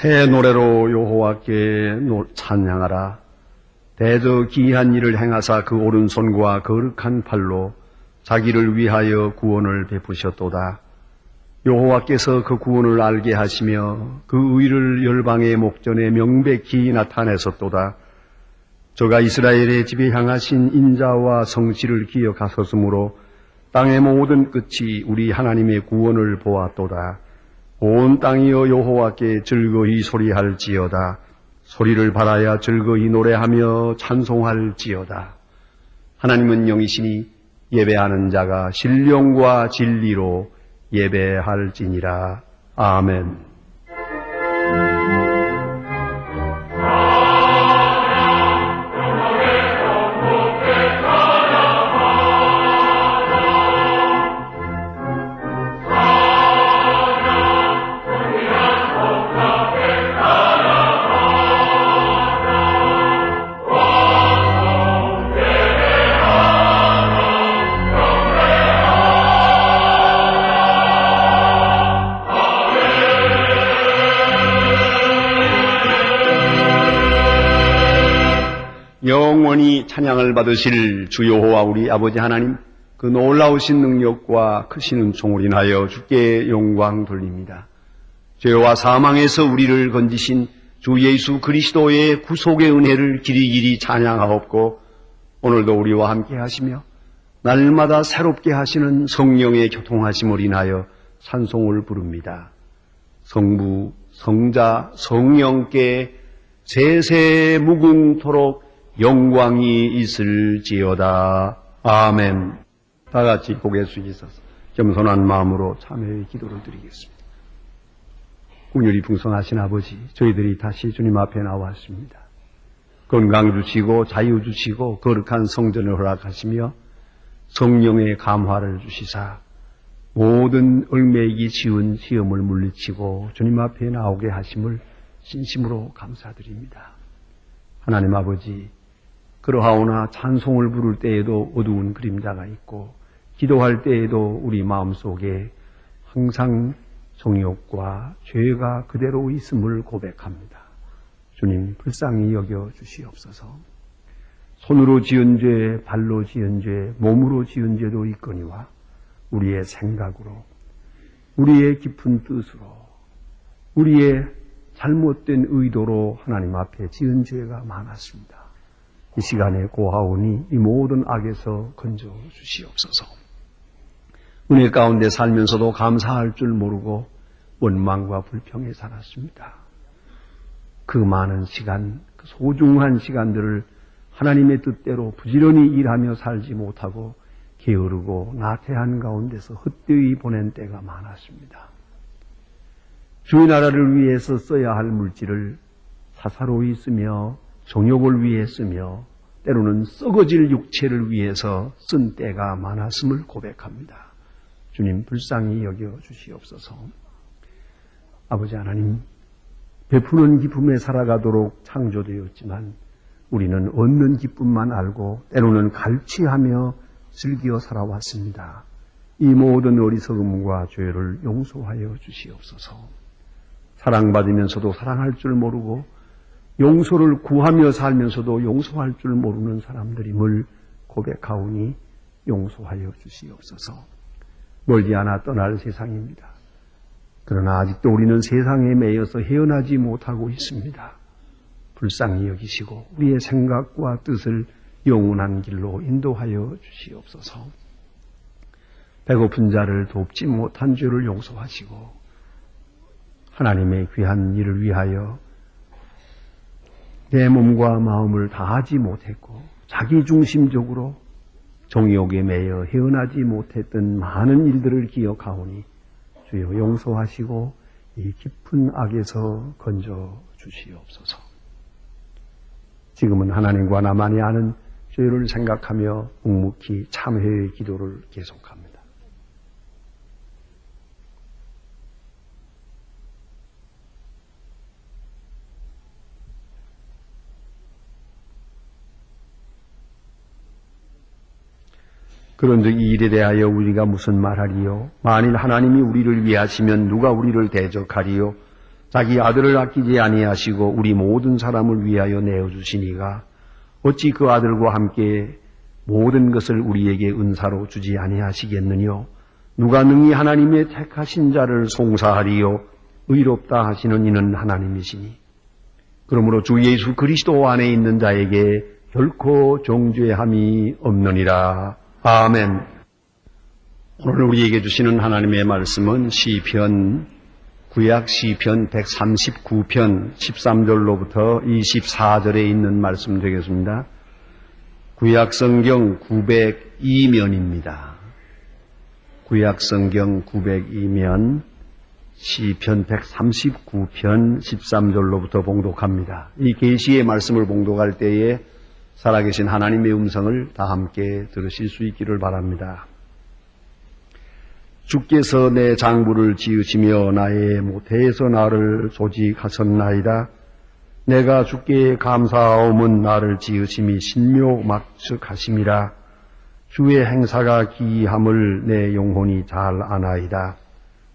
새 노래로 여호와께 찬양하라. 대저 기이한 일을 행하사 그 오른손과 거룩한 팔로 자기를 위하여 구원을 베푸셨도다. 여호와께서 그 구원을 알게 하시며 그 의를 열방의 목전에 명백히 나타내셨도다. 저가 이스라엘의 집에 향하신 인자와 성실을 기억하셨으므로 땅의 모든 끝이 우리 하나님의 구원을 보았도다. 온 땅이여 여호와께 즐거이 소리할지어다. 소리를 받아야 즐거이 노래하며 찬송할지어다. 하나님은 영이시니 예배하는 자가 신령과 진리로 예배할지니라. 아멘. 영원히 찬양을 받으실 주 여호와 우리 아버지 하나님, 그 놀라우신 능력과 크신 은총을 인하여 주께 영광 돌립니다. 죄와 사망에서 우리를 건지신 주 예수 그리스도의 구속의 은혜를 길이길이 찬양하옵고, 오늘도 우리와 함께 하시며 날마다 새롭게 하시는 성령의 교통하심을 인하여 찬송을 부릅니다. 성부, 성자, 성령께 세세 무궁토록 영광이 있을지어다. 아멘. 다 같이 고개 숙이셔서 겸손한 마음으로 참회의 기도를 드리겠습니다. 국률이 풍성하신 아버지, 저희들이 다시 주님 앞에 나왔습니다. 건강 주시고 자유 주시고 거룩한 성전을 허락하시며 성령의 감화를 주시사 모든 얽매이기 쉬운 시험을 물리치고 주님 앞에 나오게 하심을 진심으로 감사드립니다. 하나님 아버지, 그러하오나 찬송을 부를 때에도 어두운 그림자가 있고 기도할 때에도 우리 마음속에 항상 정욕과 죄가 그대로 있음을 고백합니다. 주님, 불쌍히 여겨 주시옵소서. 손으로 지은 죄, 발로 지은 죄, 몸으로 지은 죄도 있거니와 우리의 생각으로, 우리의 깊은 뜻으로, 우리의 잘못된 의도로 하나님 앞에 지은 죄가 많았습니다. 이 시간에 고하오니 이 모든 악에서 건져 주시옵소서. 은혜 가운데 살면서도 감사할 줄 모르고 원망과 불평에 살았습니다. 그 많은 시간, 그 소중한 시간들을 하나님의 뜻대로 부지런히 일하며 살지 못하고 게으르고 나태한 가운데서 헛되이 보낸 때가 많았습니다. 주의 나라를 위해서 써야 할 물질을 사사로이 쓰며 정욕을 위해 쓰며 때로는 썩어질 육체를 위해서 쓴 때가 많았음을 고백합니다. 주님, 불쌍히 여겨 주시옵소서. 아버지 하나님, 베푸는 기쁨에 살아가도록 창조되었지만 우리는 얻는 기쁨만 알고 때로는 갈취하며 즐겨 살아왔습니다. 이 모든 어리석음과 죄를 용서하여 주시옵소서. 사랑받으면서도 사랑할 줄 모르고 용서를 구하며 살면서도 용서할 줄 모르는 사람들임을 고백하오니 용서하여 주시옵소서. 멀지 않아 떠날 세상입니다. 그러나 아직도 우리는 세상에 매여서 헤어나지 못하고 있습니다. 불쌍히 여기시고 우리의 생각과 뜻을 영원한 길로 인도하여 주시옵소서. 배고픈 자를 돕지 못한 죄를 용서하시고 하나님의 귀한 일을 위하여 내 몸과 마음을 다하지 못했고 자기중심적으로 정욕에 매여 헤어나지 못했던 많은 일들을 기억하오니 주여 용서하시고 이 깊은 악에서 건져 주시옵소서. 지금은 하나님과 나만이 아는 죄를 생각하며 묵묵히 참회의 기도를 계속합니다. 그런즉 이 일에 대하여 우리가 무슨 말하리요? 만일 하나님이 우리를 위하시면 누가 우리를 대적하리요? 자기 아들을 아끼지 아니하시고 우리 모든 사람을 위하여 내어주시니가 어찌 그 아들과 함께 모든 것을 우리에게 은사로 주지 아니하시겠느뇨. 누가 능히 하나님의 택하신 자를 송사하리요. 의롭다 하시는 이는 하나님이시니. 그러므로 주 예수 그리스도 안에 있는 자에게 결코 정죄함이 없느니라. 아멘. 오늘 우리에게 주시는 하나님의 말씀은 구약 시편 139편 13절로부터 24절에 있는 말씀 되겠습니다. 구약 성경 902면입니다. 구약 성경 902면 시편 139편 13절로부터 봉독합니다. 이 계시의 말씀을 봉독할 때에 살아계신 하나님의 음성을 다 함께 들으실 수 있기를 바랍니다. 주께서 내 장부를 지으시며 나의 모태에서 나를 조직하셨나이다. 내가 주께 감사하옴은 나를 지으심이 신묘막측하심이라. 주의 행사가 기이함을 내 영혼이 잘 아나이다.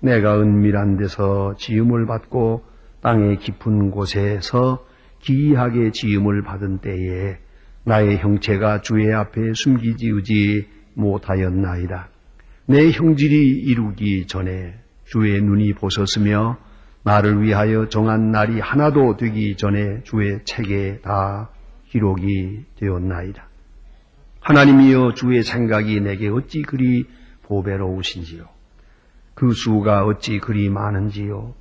내가 은밀한 데서 지음을 받고 땅의 깊은 곳에서 기이하게 지음을 받은 때에 나의 형체가 주의 앞에 숨기지우지 못하였나이다. 내 형질이 이루기 전에 주의 눈이 보셨으며 나를 위하여 정한 날이 하나도 되기 전에 주의 책에 다 기록이 되었나이다. 하나님이여 주의 생각이 내게 어찌 그리 보배로우신지요. 그 수가 어찌 그리 많은지요.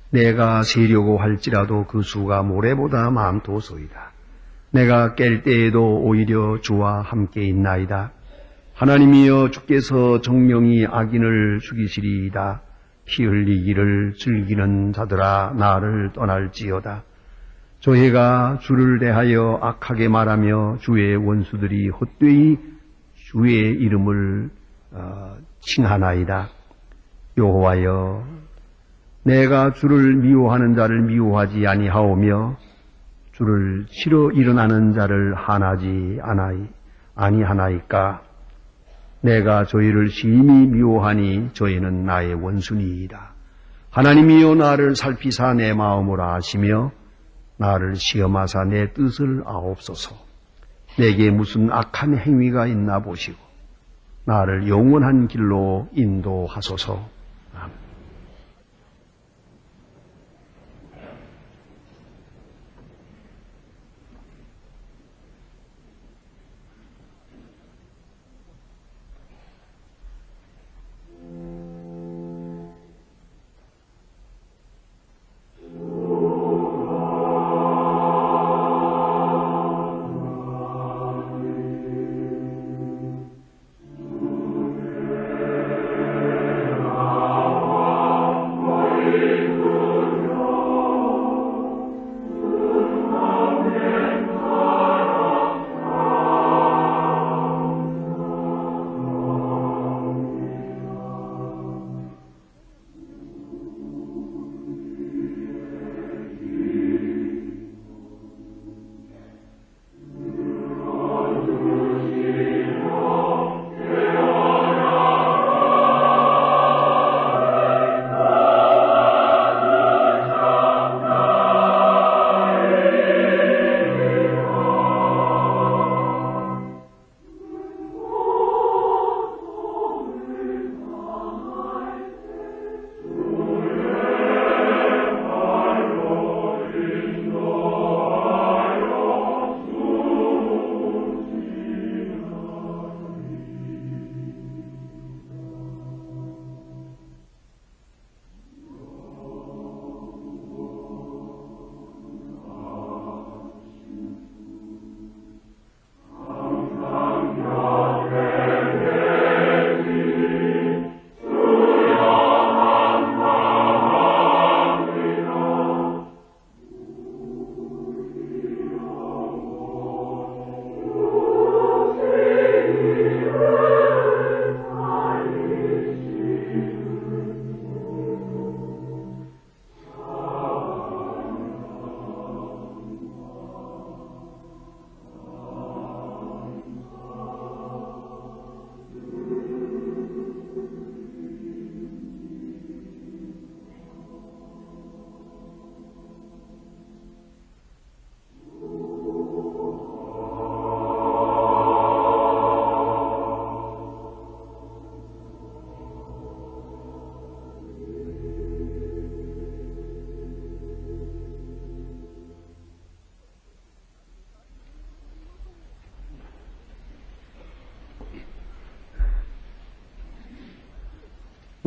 내가 세려고 할지라도 그 수가 모래보다 많도소이다. 내가 깰 때에도 오히려 주와 함께 있나이다. 하나님이여 주께서 정령이 악인을 죽이시리이다. 피 흘리기를 즐기는 자들아 나를 떠날지어다. 저희가 주를 대하여 악하게 말하며 주의 원수들이 헛되이 주의 이름을 칭하나이다. 여호와여 내가 주를 미워하는 자를 미워하지 아니하오며 주를 치러 일어나는 자를 한하지 아니하나이까. 내가 저희를 심히 미워하니 저희는 나의 원수니이다. 하나님이여 나를 살피사 내 마음을 아시며 나를 시험하사 내 뜻을 아옵소서. 내게 무슨 악한 행위가 있나 보시고 나를 영원한 길로 인도하소서. 아멘.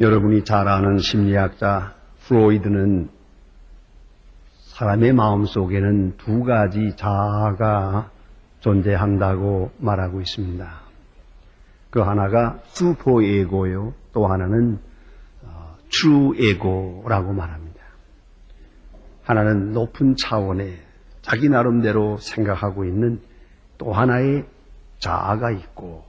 여러분이 잘 아는 심리학자 프로이드는 사람의 마음 속에는 두 가지 자아가 존재한다고 말하고 있습니다. 그 하나가 슈퍼에고요, 또 하나는 트루에고라고 말합니다. 하나는 높은 차원의 자기 나름대로 생각하고 있는 또 하나의 자아가 있고,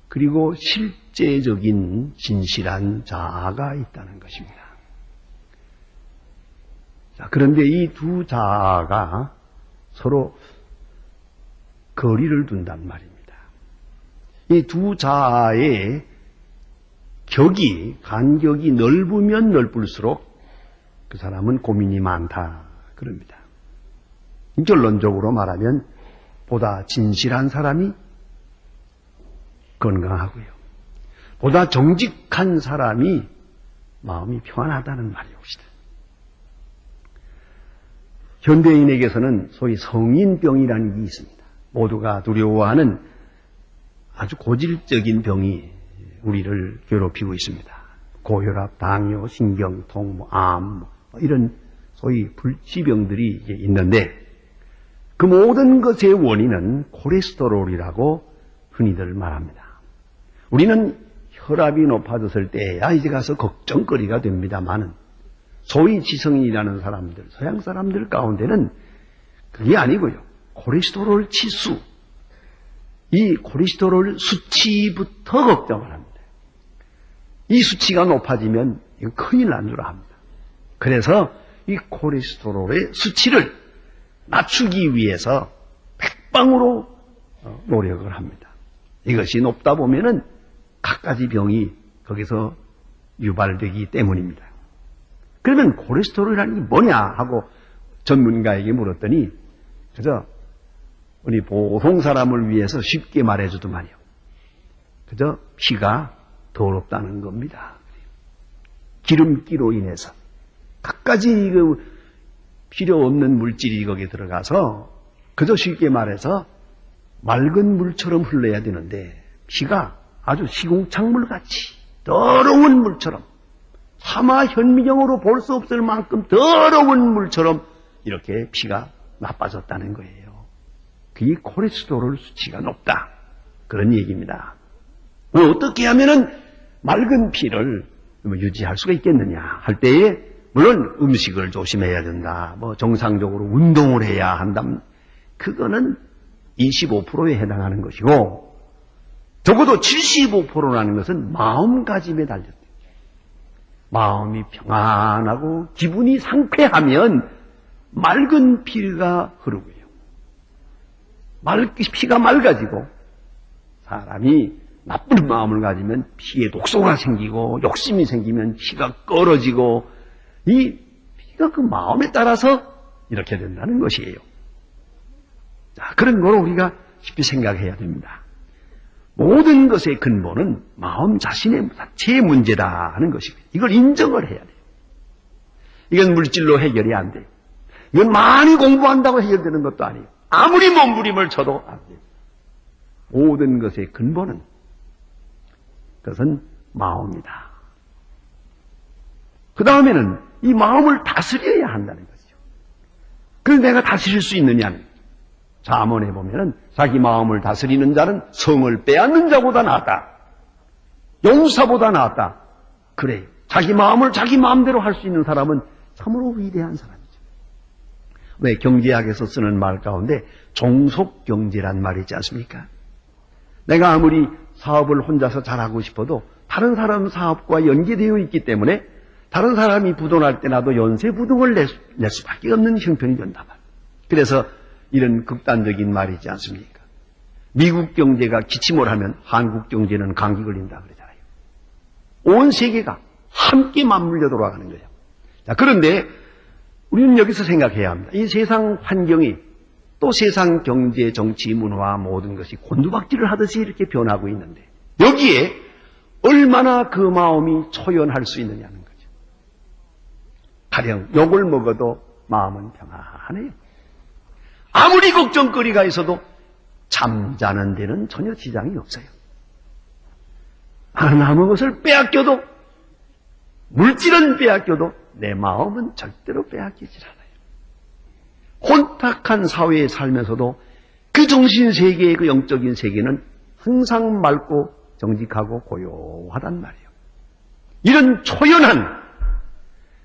그리고 실제적인 진실한 자아가 있다는 것입니다. 자, 그런데 이 두 자아가 서로 거리를 둔단 말입니다. 이 두 자아의 간격이 넓으면 넓을수록 그 사람은 고민이 많다 그럽니다. 결론적으로 말하면 보다 진실한 사람이 건강하고요, 보다 정직한 사람이 마음이 평안하다는 말이옵니다. 현대인에게서는 소위 성인병이라는 게 있습니다. 모두가 두려워하는 아주 고질적인 병이 우리를 괴롭히고 있습니다. 고혈압, 당뇨, 신경통, 암, 이런 소위 불치병들이 있는데, 그 모든 것의 원인은 콜레스테롤이라고 흔히들 말합니다. 우리는 혈압이 높아졌을 때야 이제 가서 걱정거리가 됩니다만은, 소위 지성인이라는 사람들, 서양 사람들 가운데는 그게 아니고요, 콜레스테롤 치수, 이 콜레스테롤 수치부터 걱정을 합니다. 이 수치가 높아지면 이거 큰일 난 줄 압니다. 그래서 이 콜레스테롤의 수치를 낮추기 위해서 백방으로 노력을 합니다. 이것이 높다 보면은 갖가지 병이 거기서 유발되기 때문입니다. 그러면 콜레스테롤이라는 게 뭐냐 하고 전문가에게 물었더니, 그저 우리 보통 사람을 위해서 쉽게 말해주더만요, 그저 피가 더럽다는 겁니다. 기름기로 인해서 갖가지 필요 없는 물질이 거기에 들어가서 그저 쉽게 말해서 맑은 물처럼 흘러야 되는데, 피가 아주 시궁창물같이 더러운 물처럼, 차마 현미경으로 볼 수 없을 만큼 더러운 물처럼 이렇게 피가 나빠졌다는 거예요. 그게 콜레스테롤 수치가 높다, 그런 얘기입니다. 어떻게 하면은 맑은 피를 유지할 수가 있겠느냐 할 때에, 물론 음식을 조심해야 된다, 정상적으로 운동을 해야 한다, 그거는 25%에 해당하는 것이고, 적어도 75%라는 것은 마음가짐에 달렸대요. 마음이 평안하고 기분이 상쾌하면 맑은 피가 흐르고요, 피가 맑아지고, 사람이 나쁜 마음을 가지면 피에 독소가 생기고, 욕심이 생기면 피가 끓어지고, 이 피가 그 마음에 따라서 이렇게 된다는 것이에요. 자, 그런 걸 우리가 깊이 생각해야 됩니다. 모든 것의 근본은 마음 자체의 문제다 하는 것입니다. 이걸 인정을 해야 돼요. 이건 물질로 해결이 안 돼요. 이건 많이 공부한다고 해결되는 것도 아니에요. 아무리 몸부림을 쳐도 안 돼요. 모든 것의 근본은, 그것은 마음이다. 그 다음에는 이 마음을 다스려야 한다는 거죠. 그래서 내가 다스릴 수 있느냐는, 잠언에 보면은 자기 마음을 다스리는 자는 성을 빼앗는 자보다 낫다, 용사보다 낫다, 그래요. 자기 마음을 자기 마음대로 할 수 있는 사람은 참으로 위대한 사람이죠. 왜 경제학에서 쓰는 말 가운데 종속경제란 말이 있지 않습니까? 내가 아무리 사업을 혼자서 잘하고 싶어도 다른 사람 사업과 연계되어 있기 때문에 다른 사람이 부도날 때 나도 연쇄부동을 낼 수밖에 없는 형편이 된다 말. 그래서 이런 극단적인 말이지 않습니까? 미국 경제가 기침을 하면 한국 경제는 감기 걸린다 그러잖아요. 온 세계가 함께 맞물려 돌아가는 거예요. 자, 그런데 우리는 여기서 생각해야 합니다. 이 세상 환경이, 또 세상 경제, 정치, 문화 모든 것이 곤두박질을 하듯이 이렇게 변하고 있는데, 여기에 얼마나 그 마음이 초연할 수 있느냐는 거죠. 가령 욕을 먹어도 마음은 평안해요. 아무리 걱정거리가 있어도 잠자는 데는 전혀 지장이 없어요. 하나님의 것을 빼앗겨도 물질은 빼앗겨도 내 마음은 절대로 빼앗기질 않아요. 혼탁한 사회에 살면서도 그 정신세계의 그 영적인 세계는 항상 맑고 정직하고 고요하단 말이에요. 이런 초연한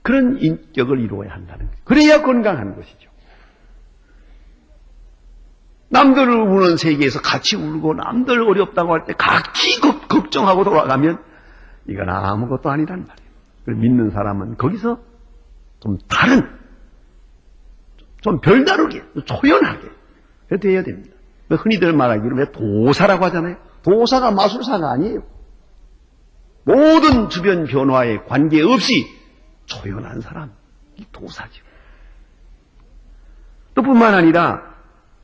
그런 인격을 이루어야 한다는 거죠. 그래야 건강한 것이죠. 남들을 우는 세계에서 같이 울고 남들 어렵다고 할 때 같이 걱정하고 돌아가면 이건 아무것도 아니란 말이에요. 믿는 사람은 거기서 좀 다른, 좀 별다르게, 초연하게 돼야 됩니다. 흔히들 말하기로 왜 도사라고 하잖아요. 도사가 마술사가 아니에요. 모든 주변 변화에 관계없이 초연한 사람이 도사죠. 또 뿐만 아니라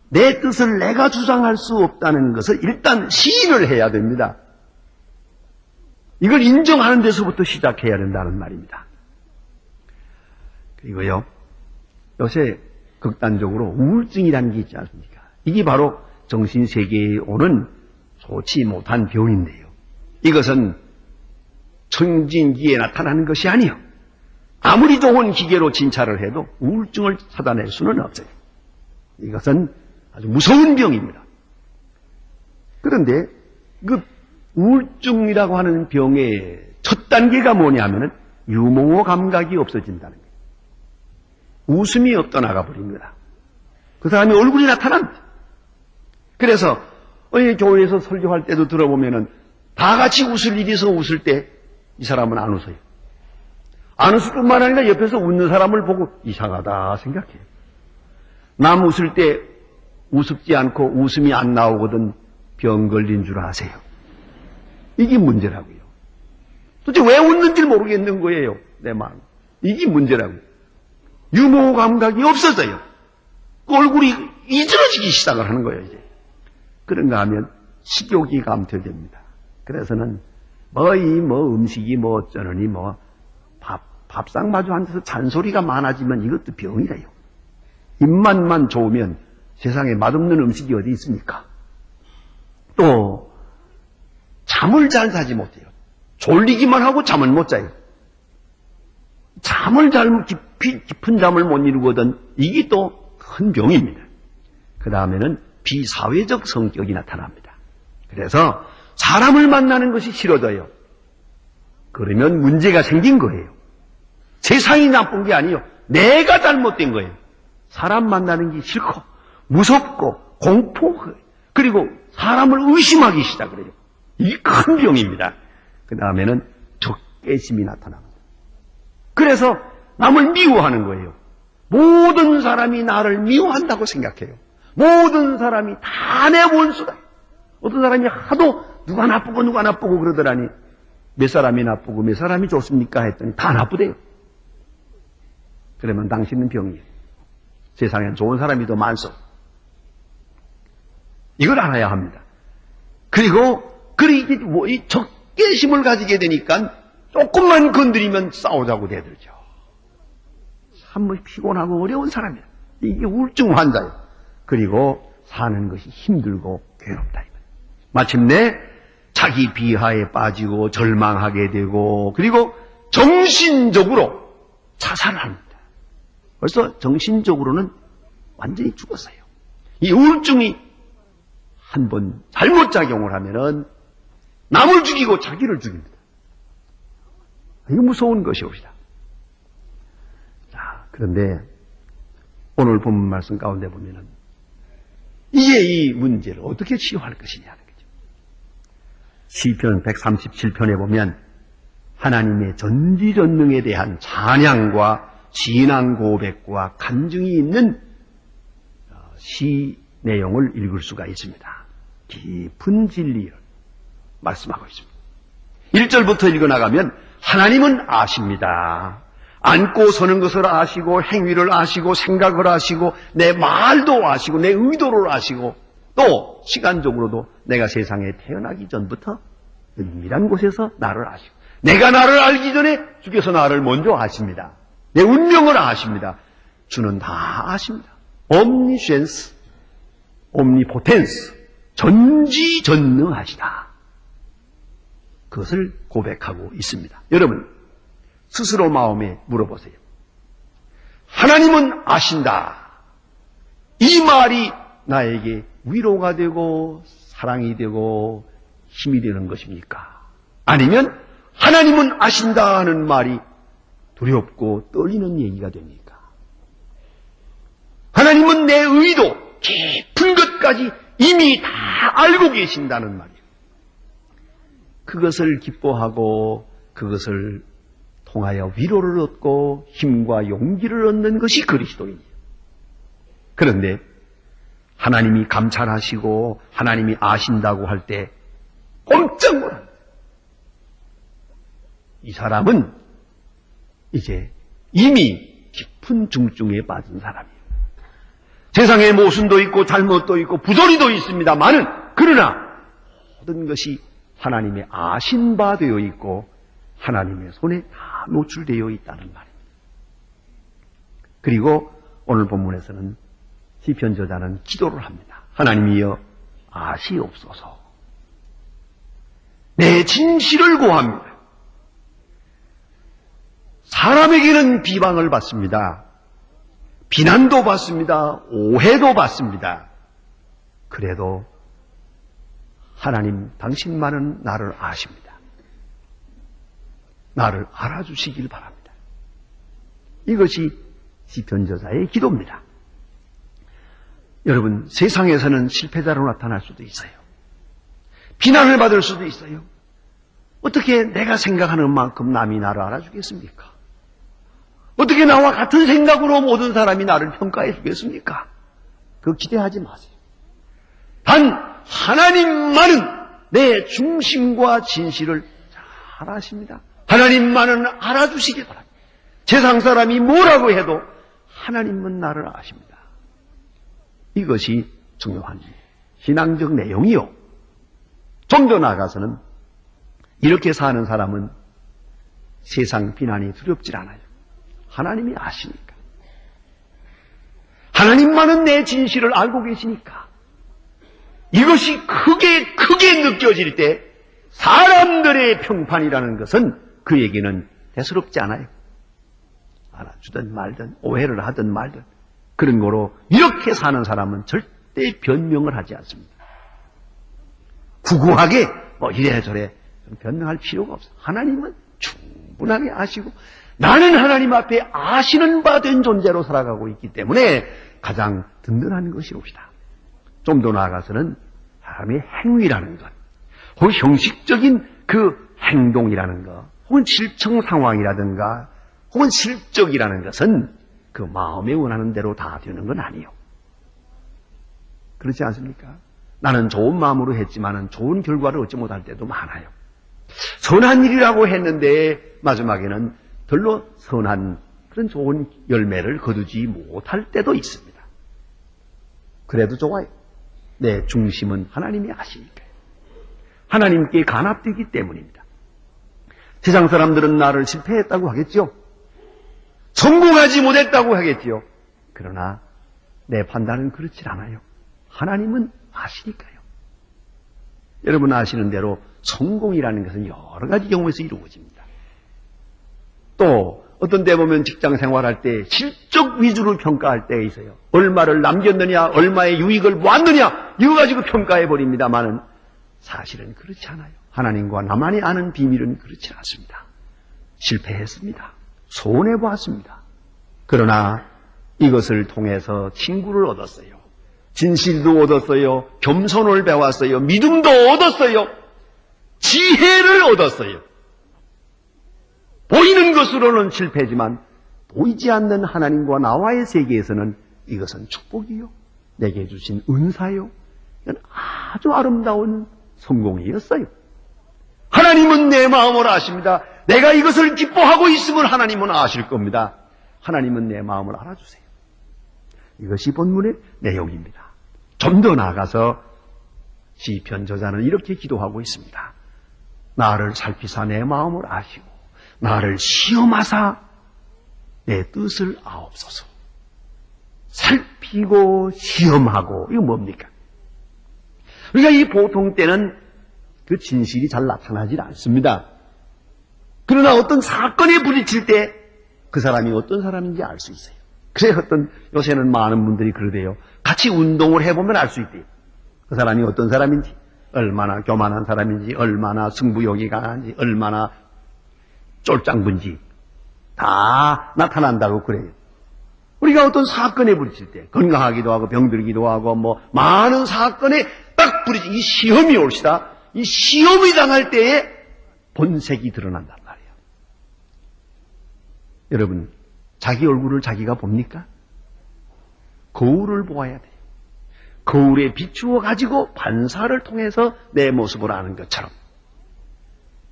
내 뜻을 내가 주장할 수 없다는 것을 일단 시인을 해야 됩니다. 이걸 인정하는 데서부터 시작해야 된다는 말입니다. 그리고요, 요새 극단적으로 우울증이라는 게 있지 않습니까? 이게 바로 정신세계에 오는 좋지 못한 병인데요. 이것은 청진기에 나타나는 것이 아니요. 아무리 좋은 기계로 진찰을 해도 우울증을 찾아낼 수는 없어요. 이것은 아주 무서운 병입니다. 그런데 그 우울증이라고 하는 병의 첫 단계가 뭐냐면은 유몽호 감각이 없어진다는 거예요. 웃음이 없떠나가 버린 거다. 그 사람의 얼굴이 나타납니다. 그래서 교회에서 설교할 때도 들어보면은 다 같이 웃을 일이 있어 웃을 때 이 사람은 안 웃어요. 안 웃을 뿐만 아니라 옆에서 웃는 사람을 보고 이상하다 생각해요. 남 웃을 때 우습지 않고 웃음이 안 나오거든 병 걸린 줄 아세요. 이게 문제라고요. 도대체 왜 웃는지 모르겠는 거예요. 내 마음. 이게 문제라고요. 유머 감각이 없어져요. 얼굴이 이질어지기 시작을 하는 거예요. 이제. 그런가 하면 식욕이 감퇴됩니다. 그래서는 음식이 어쩌느니 밥상 마주 앉아서 잔소리가 많아지면 이것도 병이래요. 입맛만 좋으면 세상에 맛없는 음식이 어디 있습니까? 또 잠을 잘 자지 못해요. 졸리기만 하고 잠을 못 자요. 깊은 잠을 못 이루거든. 이게 또 큰 병입니다. 그 다음에는 비사회적 성격이 나타납니다. 그래서 사람을 만나는 것이 싫어져요. 그러면 문제가 생긴 거예요. 세상이 나쁜 게 아니에요. 내가 잘못된 거예요. 사람 만나는 게 싫고 무섭고 공포해요. 그리고 사람을 의심하기 시작을 해요. 이게 큰 병입니다. 그 다음에는 적개심이 나타납니다. 그래서 남을 미워하는 거예요. 모든 사람이 나를 미워한다고 생각해요. 모든 사람이 다 내 원수다. 어떤 사람이 하도 누가 나쁘고 그러더라니 몇 사람이 나쁘고 몇 사람이 좋습니까 했더니 다 나쁘대요. 그러면 당신은 병이에요. 세상엔 좋은 사람이 더 많소. 이걸 알아야 합니다. 그리고 이 적개심을 가지게 되니까 조금만 건드리면 싸우자고 대들죠. 참 피곤하고 어려운 사람이야. 이게 우울증 환자예요. 그리고 사는 것이 힘들고 괴롭다. 마침내 자기 비하에 빠지고 절망하게 되고 그리고 정신적으로 자살합니다. 벌써 정신적으로는 완전히 죽었어요. 이 우울증이 한번 잘못 작용을 하면은 남을 죽이고 자기를 죽입니다. 이거 무서운 것이옵니다. 자, 그런데 오늘 본문 말씀 가운데 보면은 이제 이 문제를 어떻게 치유할 것이냐는 거죠. 시편 137편에 보면 하나님의 전지전능에 대한 찬양과 신앙 고백과 간증이 있는 시 내용을 읽을 수가 있습니다. 깊은 진리를 말씀하고 있습니다. 1절부터 읽어나가면 하나님은 아십니다. 앉고 서는 것을 아시고 행위를 아시고 생각을 아시고 내 말도 아시고 내 의도를 아시고 또 시간적으로도 내가 세상에 태어나기 전부터 은밀한 곳에서 나를 아시고 내가 나를 알기 전에 주께서 나를 먼저 아십니다. 내 운명을 아십니다. 주는 다 아십니다. omniscience, omnipotence, 전지전능하시다. 그것을 고백하고 있습니다. 여러분, 스스로 마음에 물어보세요. 하나님은 아신다. 이 말이 나에게 위로가 되고 사랑이 되고 힘이 되는 것입니까? 아니면 하나님은 아신다 하는 말이 두렵고 떨리는 얘기가 됩니까? 하나님은 내 의도 깊은 것까지 이미 다 알고 계신다는 말이에요. 그것을 기뻐하고 그것을 통하여 위로를 얻고 힘과 용기를 얻는 것이 그리스도인이에요. 그런데 하나님이 감찰하시고 하나님이 아신다고 할 때 꼼짝 못합니다. 이 사람은 이제 이미 깊은 중증에 빠진 사람이에요. 세상에 모순도 있고 잘못도 있고 부조리도 있습니다만은 그러나 모든 것이 하나님의 아신 바 되어 있고 하나님의 손에 다 노출되어 있다는 말입니다. 그리고 오늘 본문에서는 시편 저자는 기도를 합니다. 하나님이여 아시옵소서. 내 진실을 구합니다. 사람에게는 비방을 받습니다. 비난도 받습니다. 오해도 받습니다. 그래도 하나님 당신만은 나를 아십니다. 나를 알아주시길 바랍니다. 이것이 시편 저자의 기도입니다. 여러분, 세상에서는 실패자로 나타날 수도 있어요. 비난을 받을 수도 있어요. 어떻게 내가 생각하는 만큼 남이 나를 알아주겠습니까? 어떻게 나와 같은 생각으로 모든 사람이 나를 평가해 주겠습니까? 그거 기대하지 마세요. 단 하나님만은 내 중심과 진실을 잘 아십니다. 하나님만은 알아주시기 바랍니다. 세상 사람이 뭐라고 해도 하나님은 나를 아십니다. 이것이 중요한 신앙적 내용이요. 좀 더 나아가서는 이렇게 사는 사람은 세상 비난이 두렵질 않아요. 하나님이 아시니까. 하나님만은 내 진실을 알고 계시니까. 이것이 크게 느껴질 때 사람들의 평판이라는 것은 그에게는 대수롭지 않아요. 알아주든 말든 오해를 하든 말든 그런 거로 이렇게 사는 사람은 절대 변명을 하지 않습니다. 구구하게 이래저래 변명할 필요가 없어요. 하나님은 충분하게 아시고 나는 하나님 앞에 아시는 바 된 존재로 살아가고 있기 때문에 가장 든든한 것이옵시다. 좀 더 나아가서는 사람의 행위라는 것, 혹은 형식적인 그 행동이라는 것, 혹은 실청 상황이라든가 혹은 실적이라는 것은 그 마음에 원하는 대로 다 되는 건 아니에요. 그렇지 않습니까? 나는 좋은 마음으로 했지만은 좋은 결과를 얻지 못할 때도 많아요. 선한 일이라고 했는데 마지막에는 별로 선한 그런 좋은 열매를 거두지 못할 때도 있습니다. 그래도 좋아요. 내 중심은 하나님이 아시니까요. 하나님께 간합되기 때문입니다. 세상 사람들은 나를 실패했다고 하겠죠. 성공하지 못했다고 하겠지요. 그러나 내 판단은 그렇지 않아요. 하나님은 아시니까요. 여러분 아시는 대로 성공이라는 것은 여러 가지 경우에서 이루어집니다. 또 어떤 때 보면 직장 생활할 때 실적 위주로 평가할 때가 있어요. 얼마를 남겼느냐, 얼마의 유익을 모았느냐 이거 가지고 평가해 버립니다만은 사실은 그렇지 않아요. 하나님과 나만이 아는 비밀은 그렇지 않습니다. 실패했습니다. 손해보았습니다. 그러나 이것을 통해서 친구를 얻었어요. 진실도 얻었어요. 겸손을 배웠어요. 믿음도 얻었어요. 지혜를 얻었어요. 보이는 것으로는 실패지만 보이지 않는 하나님과 나와의 세계에서는 이것은 축복이요. 내게 주신 은사요. 이건 아주 아름다운 성공이었어요. 하나님은 내 마음을 아십니다. 내가 이것을 기뻐하고 있음을 하나님은 아실 겁니다. 하나님은 내 마음을 알아주세요. 이것이 본문의 내용입니다. 좀 더 나아가서 시편 저자는 이렇게 기도하고 있습니다. 나를 살피사 내 마음을 아시고 나를 시험하사 내 뜻을 아옵소서. 살피고 시험하고 이거 뭡니까? 우리가 이 보통 때는 그 진실이 잘 나타나질 않습니다. 그러나 어떤 사건에 부딪힐 때 그 사람이 어떤 사람인지 알 수 있어요. 그래 요새는 많은 분들이 그러대요. 같이 운동을 해보면 알 수 있대요. 그 사람이 어떤 사람인지, 얼마나 교만한 사람인지, 얼마나 승부욕이 강한지, 얼마나 쫄짱분지 다 나타난다고 그래요. 우리가 어떤 사건에 부딪힐 때, 건강하기도 하고 병들기도 하고 많은 사건에 딱 부딪힌 이 시험이 올시다. 이 시험이 당할 때에 본색이 드러난단 말이에요. 여러분, 자기 얼굴을 자기가 봅니까? 거울을 보아야 돼요. 거울에 비추어 가지고 반사를 통해서 내 모습을 아는 것처럼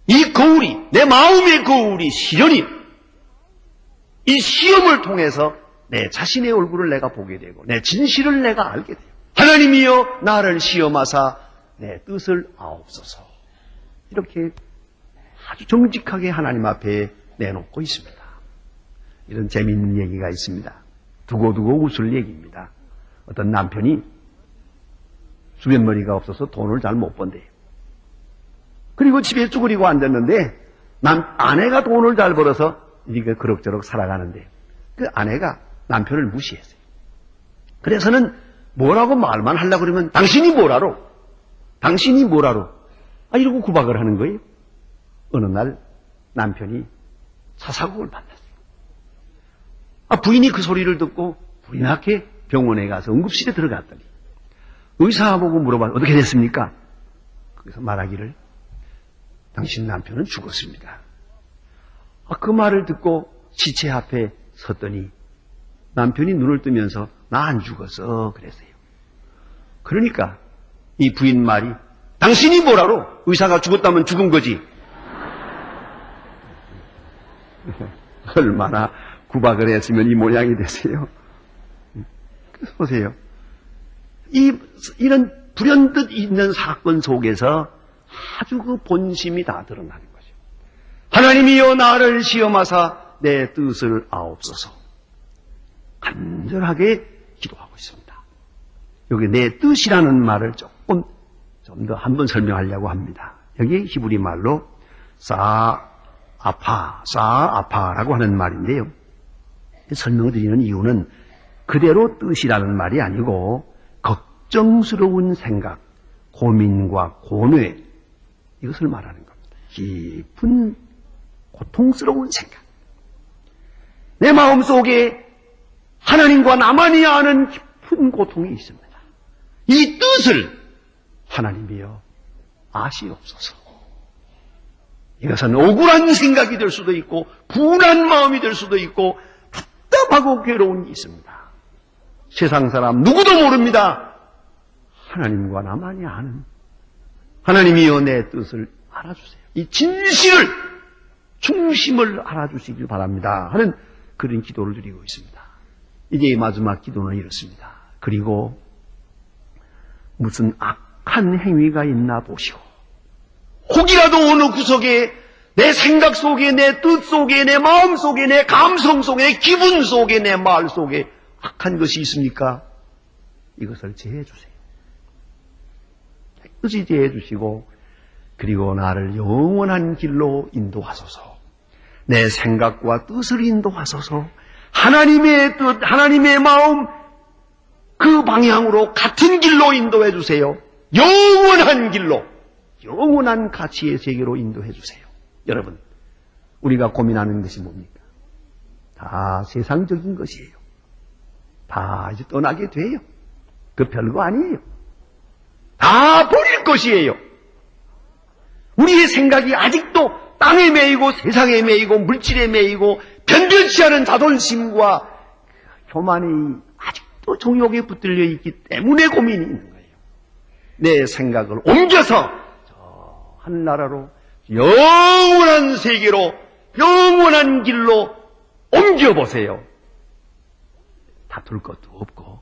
이 거울이, 내 마음의 거울이 시련이, 이 시험을 통해서 내 자신의 얼굴을 내가 보게 되고 내 진실을 내가 알게 돼요. 하나님이여 나를 시험하사 내 뜻을 아옵소서. 이렇게 아주 정직하게 하나님 앞에 내놓고 있습니다. 이런 재미있는 얘기가 있습니다. 두고두고 웃을 얘기입니다. 어떤 남편이 주변머리가 없어서 돈을 잘 못 번대요. 그리고 집에 쭈그리고 앉았는데 아내가 돈을 잘 벌어서 이렇게 그럭저럭 살아가는데 그 아내가 남편을 무시했어요. 그래서는 뭐라고 말만 하려고 그러면 당신이 뭐라로? 당신이 뭐라로? 이러고 구박을 하는 거예요. 어느 날 남편이 차사국을 만났어요. 부인이 그 소리를 듣고 불이 나게 병원에 가서 응급실에 들어갔더니 의사 보고 물어봐요. 어떻게 됐습니까? 그래서 말하기를 당신 남편은 죽었습니다. 그 말을 듣고 시체 앞에 섰더니 남편이 눈을 뜨면서 나 안 죽었어 그랬어요. 그러니까 이 부인 말이 당신이 뭐라로? 의사가 죽었다면 죽은 거지. 얼마나 구박을 했으면 이 모양이 되세요. 보세요. 이런 불현듯 있는 사건 속에서 아주 그 본심이 다 드러나는 거죠. 하나님이여 나를 시험하사 내 뜻을 아옵소서. 간절하게 기도하고 있습니다. 여기 내 뜻이라는 말을 조금 좀 더 한번 설명하려고 합니다. 여기 히브리 말로 사아파라고 하는 말인데요. 설명드리는 이유는 그대로 뜻이라는 말이 아니고 걱정스러운 생각, 고민과 고뇌, 이것을 말하는 겁니다. 깊은 고통스러운 생각. 내 마음속에 하나님과 나만이 아는 깊은 고통이 있습니다. 이 뜻을 하나님이여 아시옵소서. 이것은 억울한 생각이 될 수도 있고 분한 마음이 될 수도 있고 답답하고 괴로운 게 있습니다. 세상 사람 누구도 모릅니다. 하나님과 나만이 아는 하나님이여 내 뜻을 알아주세요. 이 진실을 중심을 알아주시길 바랍니다 하는 그런 기도를 드리고 있습니다. 이제 마지막 기도는 이렇습니다. 그리고 무슨 악한 행위가 있나 보시고 혹이라도 어느 구석에 내 생각 속에 내 뜻 속에 내 마음 속에 내 감성 속에 내 기분 속에 내 말 속에 악한 것이 있습니까? 이것을 제해 주세요. 깨끗이 제해 주시고 그리고 나를 영원한 길로 인도하소서. 내 생각과 뜻을 인도하소서. 하나님의 뜻, 하나님의 마음 그 방향으로 같은 길로 인도해 주세요. 영원한 길로, 영원한 가치의 세계로 인도해 주세요. 여러분, 우리가 고민하는 것이 뭡니까? 다 세상적인 것이에요. 다 이제 떠나게 돼요. 그 별거 아니에요. 다 버릴 것이에요. 우리의 생각이 아직도 땅에 매이고 세상에 매이고 물질에 매이고 변변치 않은 자존심과 교만이 아직도 정욕에 붙들려 있기 때문에 고민이 있는 거예요. 내 생각을 옮겨서 저 하늘나라로 영원한 세계로 영원한 길로 옮겨보세요. 다툴 것도 없고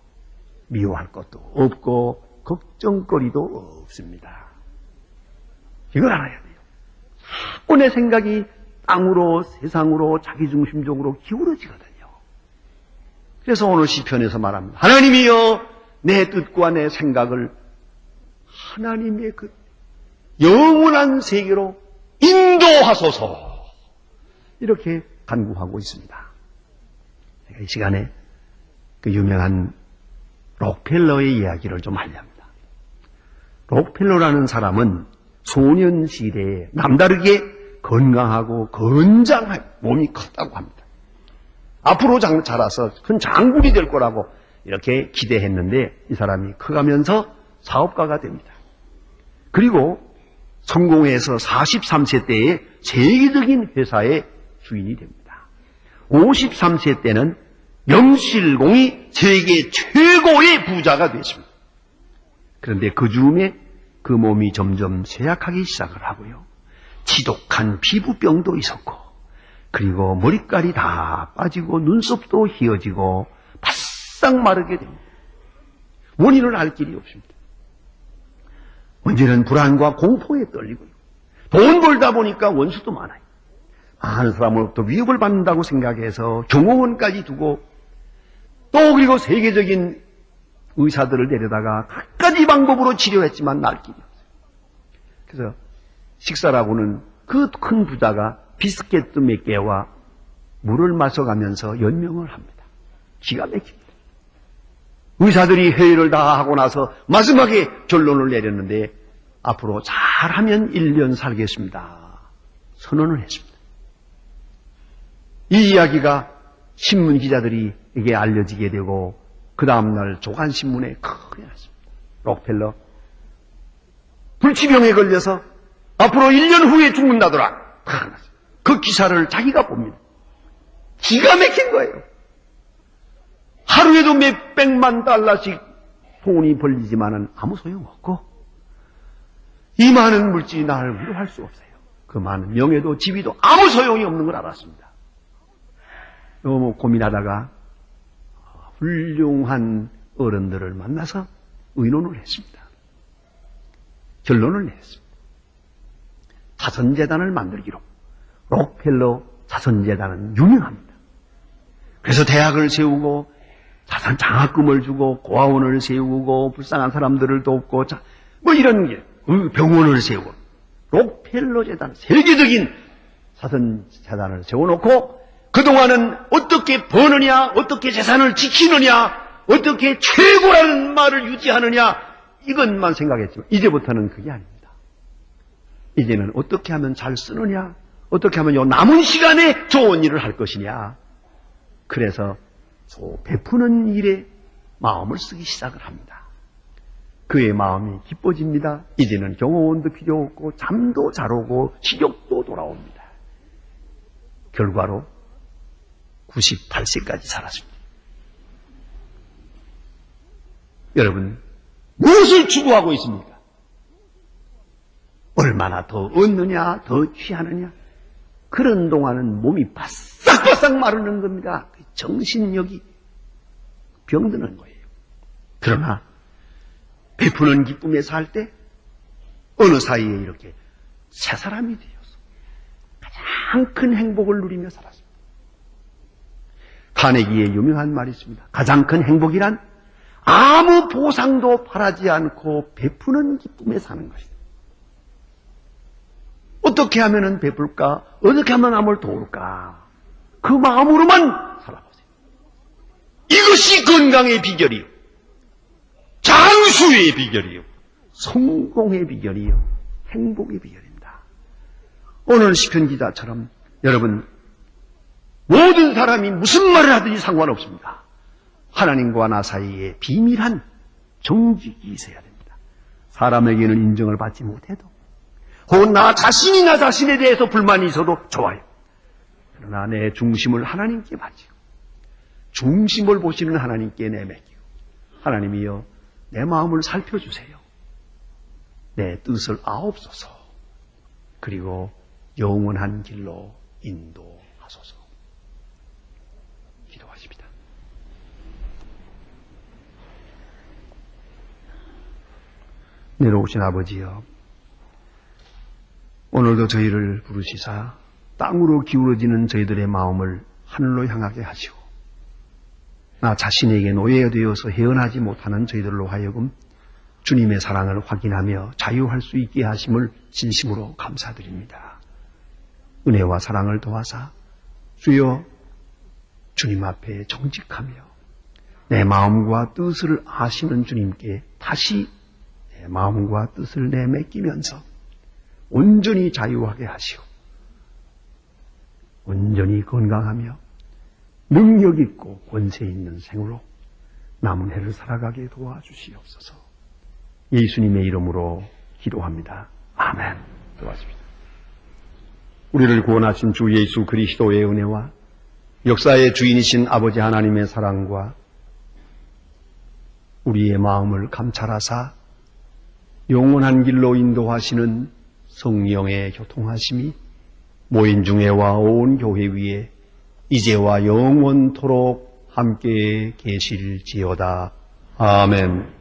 미워할 것도 없고 걱정거리도 없습니다. 이걸 알아야 돼요. 자꾸 내 생각이 땅으로 세상으로 자기중심적으로 기울어지거든요. 그래서 오늘 시편에서 말합니다. 하나님이여 내 뜻과 내 생각을 하나님의 그 영원한 세계로 인도하소서. 이렇게 간구하고 있습니다. 이 시간에 그 유명한 록펠러의 이야기를 좀 하려 합니다. 록펠러라는 사람은 소년 시대에 남다르게 건강하고 건장한 몸이 컸다고 합니다. 앞으로 자라서 큰 장군이 될 거라고 이렇게 기대했는데 이 사람이 커가면서 사업가가 됩니다. 그리고 성공해서 43세 때에 세계적인 회사의 주인이 됩니다. 53세 때는 명실공히 세계 최고의 부자가 됐습니다. 그런데 그 즈음에 그 몸이 점점 쇠약하기 시작을 하고요. 지독한 피부병도 있었고, 그리고 머리깔이 다 빠지고 눈썹도 휘어지고 바싹 마르게 됩니다. 원인을 알 길이 없습니다. 문제는 불안과 공포에 떨리고요. 돈 벌다 보니까 원수도 많아요. 많은 사람으로부터 위협을 받는다고 생각해서 경호원까지 두고 또 그리고 세계적인 의사들을 데려다가 각가지 방법으로 치료했지만 날 길이 없어요. 그래서 식사라고는 그 큰 부자가 비스켓 몇 개와 물을 마셔가면서 연명을 합니다. 기가 막힙니다. 의사들이 회의를 다 하고 나서 마지막에 결론을 내렸는데 앞으로 잘하면 1년 살겠습니다. 선언을 했습니다. 이 이야기가 신문 기자들에게 알려지게 되고 그 다음날 조간신문에 크게 났습니다. 록펠러 불치병에 걸려서 앞으로 1년 후에 죽는다더라. 그 기사를 자기가 봅니다. 기가 막힌 거예요. 하루에도 몇백만 달러씩 돈이 벌리지만은 아무 소용없고 이 많은 물질이 나를 위로할 수 없어요. 그 많은 명예도 지위도 아무 소용이 없는 걸 알았습니다. 너무 고민하다가 훌륭한 어른들을 만나서 의논을 했습니다. 결론을 냈습니다. 자선재단을 만들기로. 록펠러 자선재단은 유명합니다. 그래서 대학을 세우고 자선 장학금을 주고 고아원을 세우고 불쌍한 사람들을 돕고 뭐 이런 게 병원을 세우고 록펠러 재단 세계적인 자선재단을 세워놓고 그동안은 어떻게 버느냐 어떻게 재산을 지키느냐 어떻게 최고라는 말을 유지하느냐 이것만 생각했지만 이제부터는 그게 아닙니다. 이제는 어떻게 하면 잘 쓰느냐 어떻게 하면 요 남은 시간에 좋은 일을 할 것이냐 그래서 베푸는 일에 마음을 쓰기 시작을 합니다. 그의 마음이 기뻐집니다. 이제는 경호원도 필요 없고 잠도 잘 오고 식욕도 돌아옵니다. 결과로 98세까지 살았습니다. 여러분 무엇을 추구하고 있습니까? 얼마나 더 얻느냐 더 취하느냐 그런 동안은 몸이 바싹바싹 마르는 겁니다. 정신력이 병드는 거예요. 그러나 베푸는 기쁨에 살 때 어느 사이에 이렇게 새 사람이 되어서 가장 큰 행복을 누리며 살았습니다. 카네기의 유명한 말이 있습니다. 가장 큰 행복이란 아무 보상도 바라지 않고 베푸는 기쁨에 사는 것이다. 어떻게 하면 베풀까? 어떻게 하면 남을 도울까? 그 마음으로만 살아보세요. 이것이 건강의 비결이요. 장수의 비결이요. 성공의 비결이요. 행복의 비결입니다. 오늘 시편 기자처럼 여러분 모든 사람이 무슨 말을 하든지 상관없습니다. 하나님과 나 사이에 비밀한 정직이 있어야 됩니다. 사람에게는 인정을 받지 못해도 혹은 나 자신이 나 자신에 대해서 불만이 있어도 좋아요. 그러나 내 중심을 하나님께 바치고 중심을 보시는 하나님께 내맡기고 하나님이여 내 마음을 살펴주세요. 내 뜻을 아옵소서. 그리고 영원한 길로 인도하소서. 기도하십니다. 내려오신 아버지여 오늘도 저희를 부르시사 땅으로 기울어지는 저희들의 마음을 하늘로 향하게 하시고 나 자신에게 노예되어서 헤어나지 못하는 저희들로 하여금 주님의 사랑을 확인하며 자유할 수 있게 하심을 진심으로 감사드립니다. 은혜와 사랑을 도와사 주여, 주님 앞에 정직하며 내 마음과 뜻을 아시는 주님께 다시 내 마음과 뜻을 내맡기면서 온전히 자유하게 하시오. 온전히 건강하며 능력 있고 권세 있는 생으로 남은 해를 살아가게 도와주시옵소서. 예수님의 이름으로 기도합니다. 아멘. 도와주십시오. 우리를 구원하신 주 예수 그리스도의 은혜와 역사의 주인이신 아버지 하나님의 사랑과 우리의 마음을 감찰하사 영원한 길로 인도하시는 성령의 교통하심이 모인 중에와 온 교회 위에 이제와 영원토록 함께 계실지어다. 아멘.